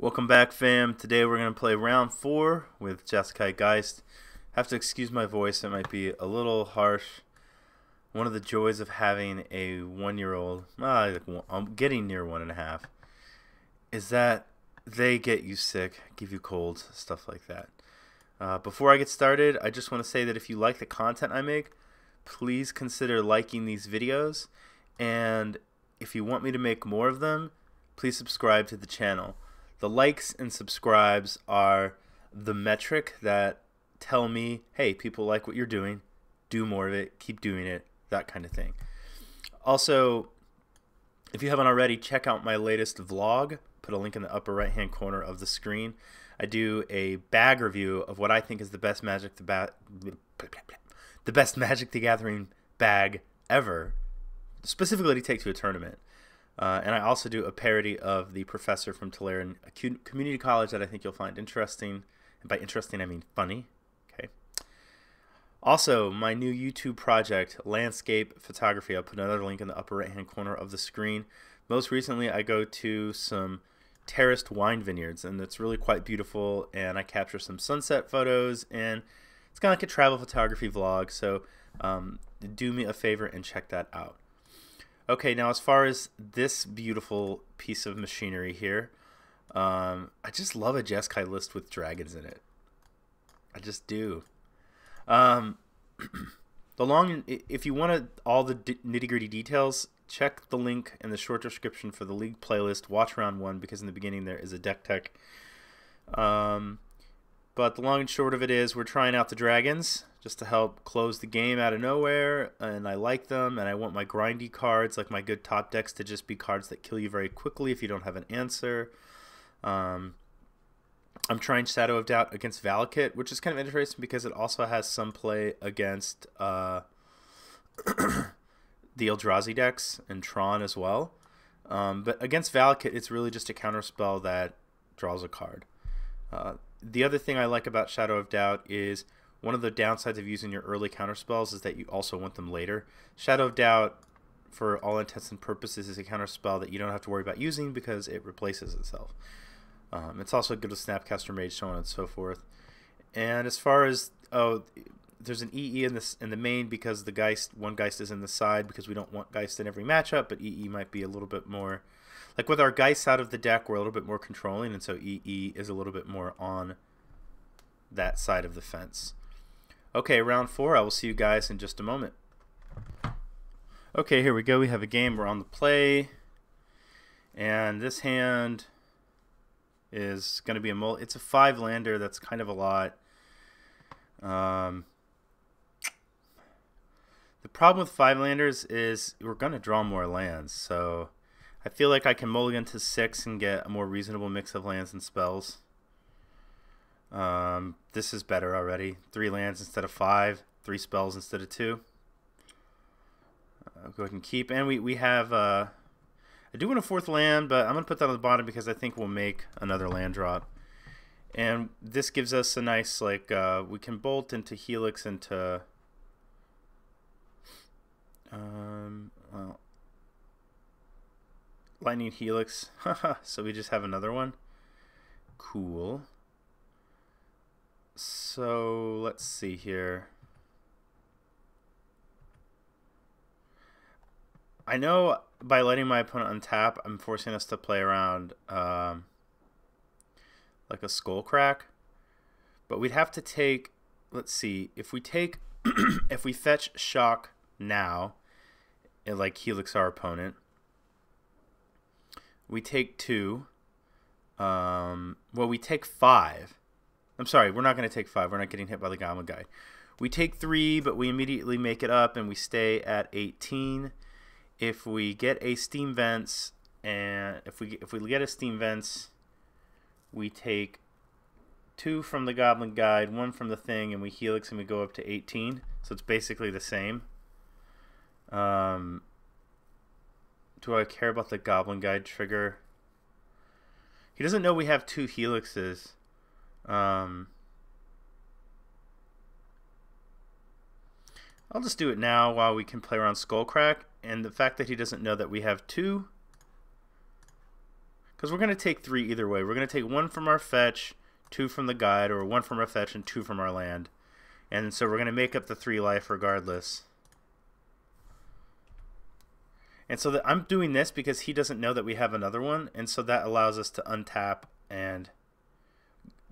Welcome back, fam. Today we're going to play round 4 with Jeskai Geist. Have to excuse my voice, it might be a little harsh. One of the joys of having a 1-year-old, I'm getting near 1.5, is that they get you sick, give you colds, stuff like that. Before I get started, I just want to say that if you like the content I make, please consider liking these videos. And if you want me to make more of them, please subscribe to the channel. The likes and subscribes are the metric that tell me, hey, people like what you're doing, do more of it, keep doing it, that kind of thing. Also, if you haven't already, check out my latest vlog. Put a link in the upper right hand corner of the screen. I do a bag review of what I think is the best Magic the Gathering bag ever, specifically to take to a tournament. And I also do a parody of the professor from Tulare, a community college that I think you'll find interesting. And by interesting, I mean funny. Okay. Also, my new YouTube project, Landscape Photography. I'll put another link in the upper right-hand corner of the screen. Most recently, I go to some terraced wine vineyards, and it's really quite beautiful. And I capture some sunset photos, and it's kind of like a travel photography vlog. So do me a favor and check that out. Okay, now as far as this beautiful piece of machinery here, I just love a Jeskai list with dragons in it. I just do. If you want all the nitty-gritty details, check the link in the short description for the league playlist. Watch round 1 because in the beginning there is a deck tech. But the long and short of it is we're trying out the dragons just to help close the game out of nowhere, and I like them, and I want my grindy cards, like my good top decks, to just be cards that kill you very quickly if you don't have an answer. I'm trying Shadow of Doubt against Valakut, which is kind of interesting because it also has some play against the Eldrazi decks and Tron as well. But against Valakut, it's really just a counterspell that draws a card. The other thing I like about Shadow of Doubt is one of the downsides of using your early counterspells is that you also want them later. Shadow of Doubt, for all intents and purposes, is a counterspell that you don't have to worry about using because it replaces itself. It's also good with Snapcaster Mage, so on and so forth. And as far as, there's an EE in the main because the one Geist is in the side because we don't want Geist in every matchup, but EE might be a little bit more, like with our Geist out of the deck, we're a little bit more controlling, and so EE is a little bit more on that side of the fence. Okay, round 4. I will see you guys in just a moment. Okay, here we go. We have a game. We're on the play. And this hand is going to be it's a 5-lander. That's kind of a lot. The problem with 5-landers is we're going to draw more lands. So I feel like I can mulligan to 6 and get a more reasonable mix of lands and spells. This is better already. 3 lands instead of 5, 3 spells instead of 2. I'll go ahead and keep. And we have, I do want a 4th land, but I'm going to put that on the bottom because I think we'll make another land drop. And this gives us a nice, like, we can bolt into Helix into, well, Lightning Helix. So we just have another one. Cool. So let's see here. I know by letting my opponent untap, I'm forcing us to play around like a Skullcrack. But we'd have to take, let's see, if we take, if we fetch Shock now, and like Helix our opponent, we take 2. Well, we take 5. I'm sorry, we're not going to take 5. We're not getting hit by the Goblin Guide. We take 3, but we immediately make it up, and we stay at 18. If we get a Steam Vents, and if we get a Steam Vents, we take 2 from the Goblin Guide, 1 from the thing, and we Helix, and we go up to 18. So it's basically the same. Do I care about the Goblin Guide trigger? He doesn't know we have 2 Helixes. I'll just do it now while we can play around Skullcrack, and the fact that he doesn't know that we have 2 Because we're going to take 3 either way. We're going to take 1 from our fetch, 2 from the guide, or 1 from our fetch and 2 from our land. And so we're going to make up the 3 life regardless. And so I'm doing this because he doesn't know that we have another one. And so that allows us to untap and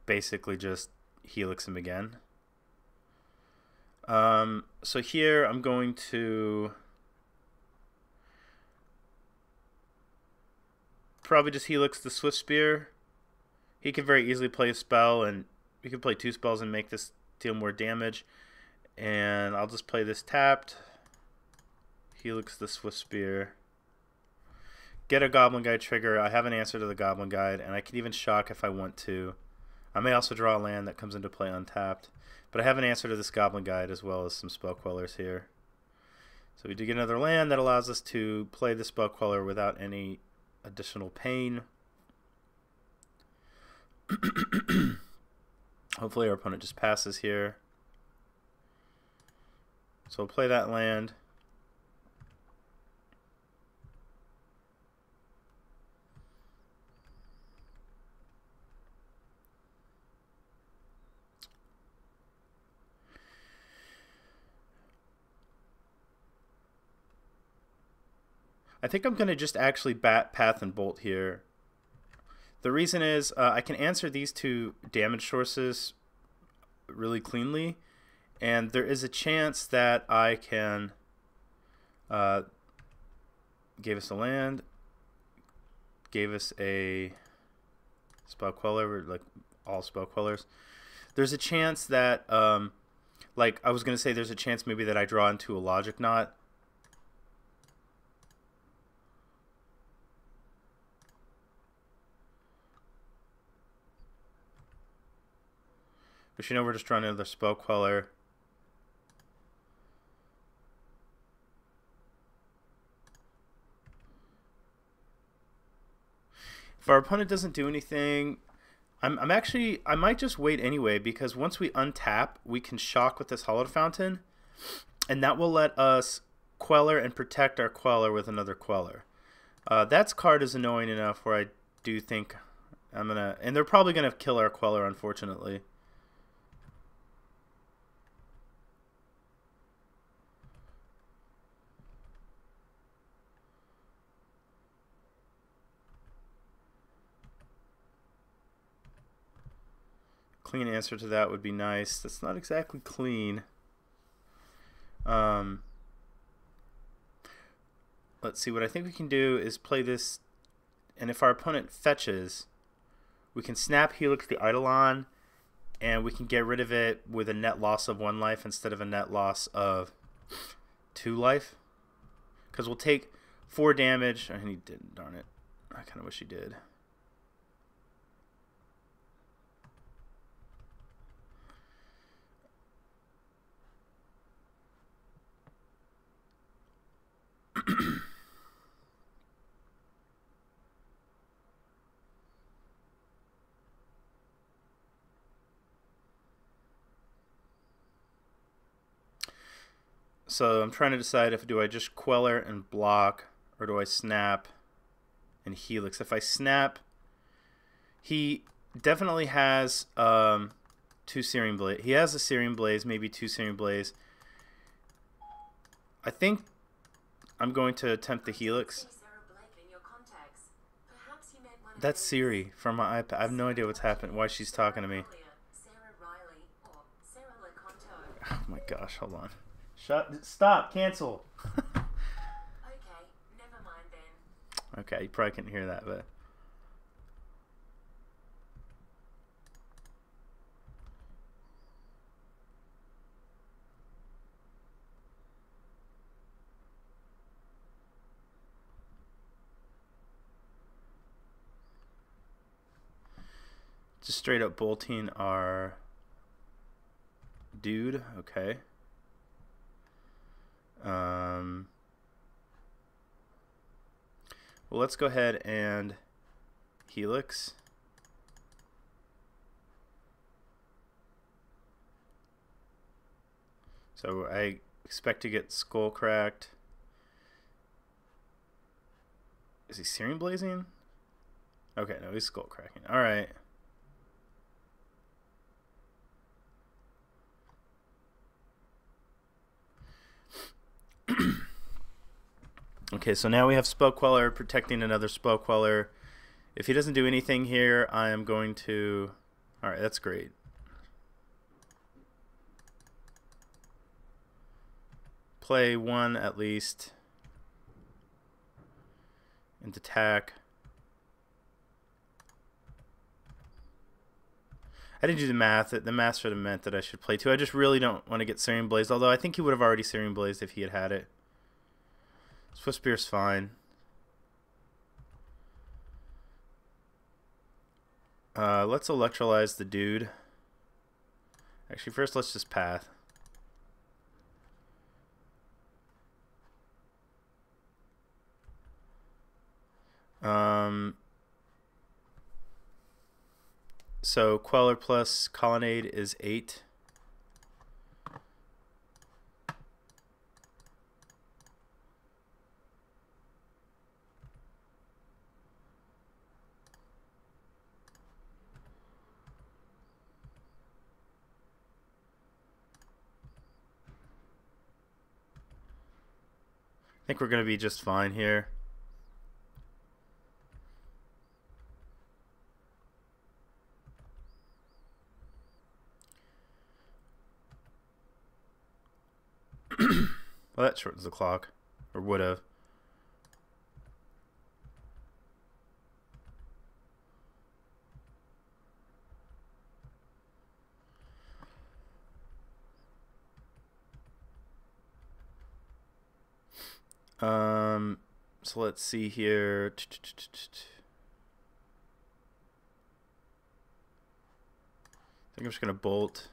basically just helix him again. So here I'm going to probably just helix the Swift Spear. He could very easily play a spell, and we could play 2 spells and make this deal more damage. And I'll just play this tapped. Helix the Swift Spear. Get a Goblin Guide trigger. I have an answer to the Goblin Guide, and I can even shock if I want to. I may also draw a land that comes into play untapped. But I have an answer to this Goblin Guide as well as some Spell Quellers here. So we do get another land that allows us to play the Spell Queller without any additional pain. Hopefully our opponent just passes here. So we'll play that land. I think I'm going to just actually bat Path and Bolt here. The reason is I can answer these 2 damage sources really cleanly, and there is a chance that I can gave us a land, gave us a Spell Queller, like all Spell Quellers. There's a chance that like I was going to say, there's a chance maybe that I draw into a Logic Knot. But you know, we're just drawing another Spell Queller. If our opponent doesn't do anything, I might just wait anyway, because once we untap, we can shock with this Hallowed Fountain, and that will let us Queller and protect our Queller with another Queller. That card is annoying enough where I do think I'm gonna, and they're probably gonna kill our Queller, unfortunately. Clean answer to that would be nice. That's not exactly clean. Let's see, what I think we can do is play this, and if our opponent fetches, we can snap Helix the Eidolon, and we can get rid of it with a net loss of 1 life instead of a net loss of 2 life. Because we'll take 4 damage. And he didn't, darn it. I kind of wish he did. So I'm trying to decide if do I just Queller and block, or do I snap and Helix. If I snap, he definitely has 2 Searing Blaze. He has a Searing Blaze, maybe 2 Searing Blaze. I think I'm going to attempt the Helix. That's Siri from my iPad. I have no idea what's happened, why she's talking to me. Oh my gosh, hold on. Stop, cancel. Okay, never mind then. Okay, you probably couldn't hear that, but just straight up bolting our dude. Okay. Well, let's go ahead and Helix. So I expect to get Skull Cracked. Is he Searing Blazing? Okay, no, he's skull cracking. All right. Okay, so now we have Spell Queller protecting another Spell Queller. If he doesn't do anything here, I am going to... Alright, that's great. Play one at least. And attack. I didn't do the math. The math should have meant that I should play two. I just really don't want to get Searing Blaze, although I think he would have already Searing Blazed if he had had it. Swift Spear's fine. Let's electrolyze the dude. Actually, first let's just path. So Queller plus Colonnade is 8. I think we're going to be just fine here. Well, that shortens the clock. Or would have. So let's see here. I think I'm just gonna bolt.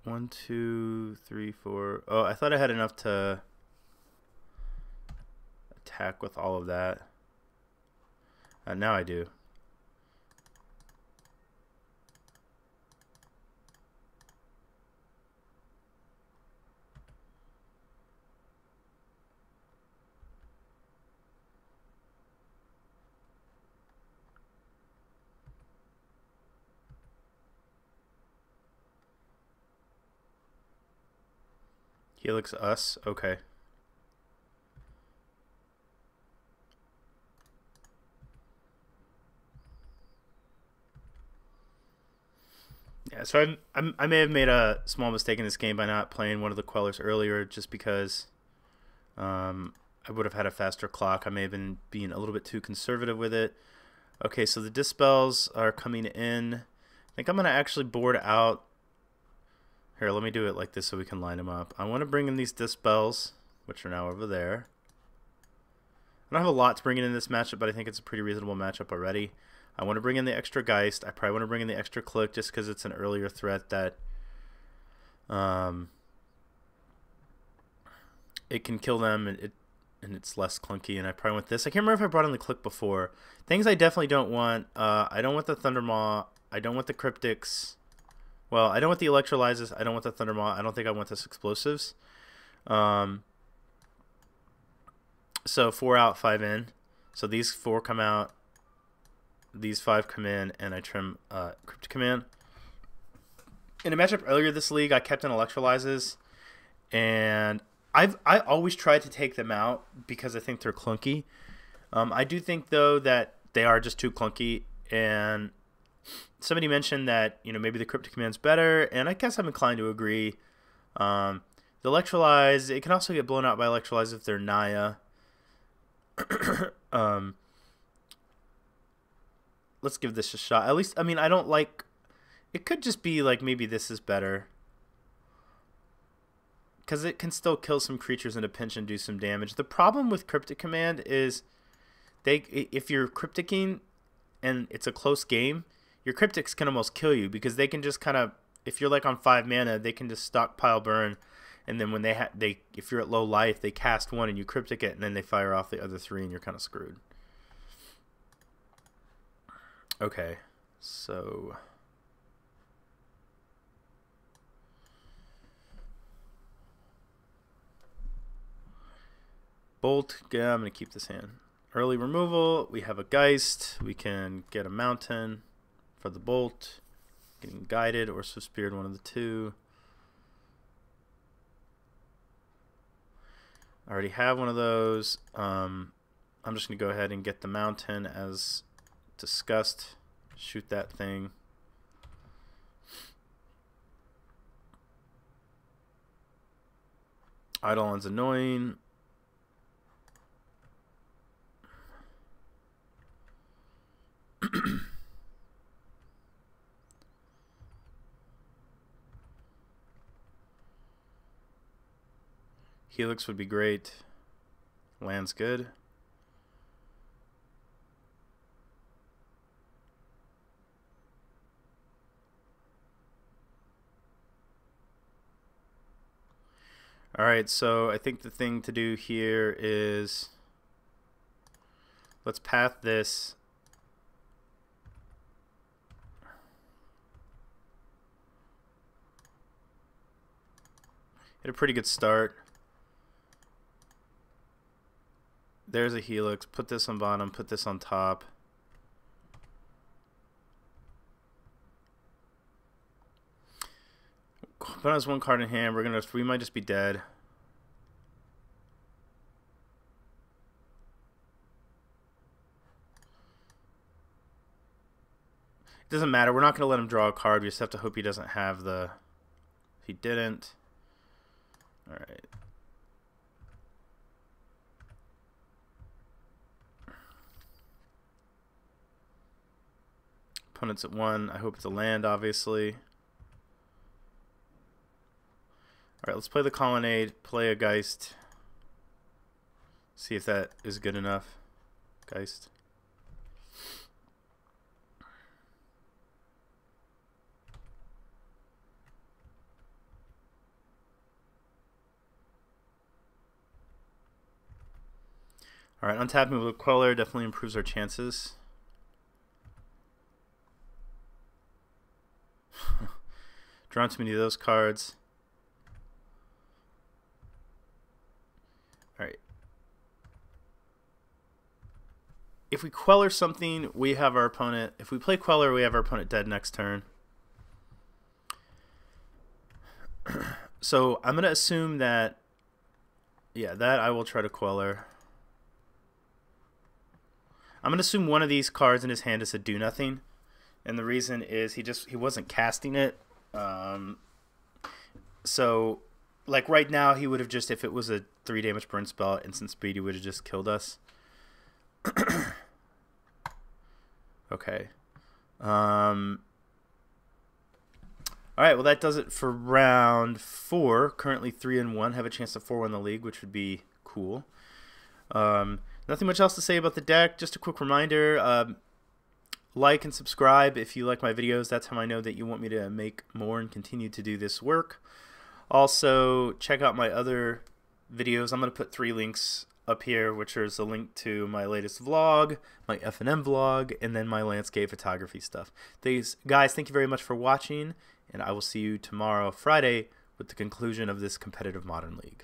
1, 2, 3, 4. Oh, I thought I had enough to attack with all of that. Now I do. Helix us, okay. Yeah, so I may have made a small mistake in this game by not playing one of the Quellers earlier, just because I would have had a faster clock. I may have been being a little bit too conservative with it. Okay, so the Dispels are coming in. I think I'm going to actually board out. Here, let me do it like this so we can line them up. I want to bring in these Dispels, which are now over there. I don't have a lot to bring in this matchup, but I think it's a pretty reasonable matchup already. I want to bring in the extra Geist. I probably want to bring in the extra Click just because it's an earlier threat that it can kill them and it's less clunky. And I probably want this. I can't remember if I brought in the Click before. Things I definitely don't want. I don't want the Thundermaw. I don't want the Cryptics. Well, I don't want the Electrolyzes. I don't want the Thundermaw. I don't think I want this Explosives. So 4 out, 5 in. So these 4 come out. These 5 come in, and I trim Cryptic Command. In a matchup earlier this league, I kept in Electrolyzes, and I always tried to take them out because I think they're clunky. I do think, though, that they are just too clunky, and somebody mentioned that, you know, maybe the Cryptic Command's better, and I guess I'm inclined to agree. The Electrolyze, it can also get blown out by Electrolyze if they're Naya. Let's give this a shot. At least, I mean, I don't like... It could just be like maybe this is better. Because it can still kill some creatures in a pinch and do some damage. The problem with Cryptic Command is if you're Crypticing and it's a close game, your Cryptics can almost kill you because they can just kind of... If you're like on 5 mana, they can just stockpile burn. And then when if you're at low life, they cast 1 and you Cryptic it, and then they fire off the other 3 and you're kind of screwed. Okay, so... Bolt, yeah, I'm going to keep this hand. early removal. We have a Geist. We can get a Mountain for the Bolt. Getting Guided or Swift Speared, one of the two. I already have one of those. I'm just going to go ahead and get the Mountain as discussed. Shoot that thing. Eidolon's annoying. Helix would be great. Land's good. Alright, so I think the thing to do here is let's path this. Hit a pretty good start. There's a Helix. Put this on bottom, put this on top. Put us one card in hand. We might just be dead. It doesn't matter. We're not going to let him draw a card. We just have to hope he doesn't have the... He didn't. Alright. Opponent's at 1. I hope it's a land, obviously. Alright, let's play the Colonnade, play a Geist. See if that is good enough. Geist. Alright, untapping with a Queller definitely improves our chances. Drawn too many of those cards. Alright. If we Queller something, we have our opponent. If we play Queller, we have our opponent dead next turn. So I'm going to assume that, yeah, that I will try to Queller. I'm going to assume one of these cards in his hand is a do nothing. And the reason is he wasn't casting it. So, like right now, he would have just, if it was a 3 damage burn spell, instant speed, he would have just killed us. Okay. Alright, well that does it for round 4. Currently 3-1. Have a chance to 4-1 the league, which would be cool. Nothing much else to say about the deck. Just a quick reminder, like and subscribe if you like my videos. That's how I know that you want me to make more and continue to do this work. Also, check out my other videos. I'm going to put 3 links up here, which is a link to my latest vlog, my F&M vlog, and then my landscape photography stuff. Guys, thank you very much for watching, and I will see you tomorrow, Friday, with the conclusion of this competitive Modern League.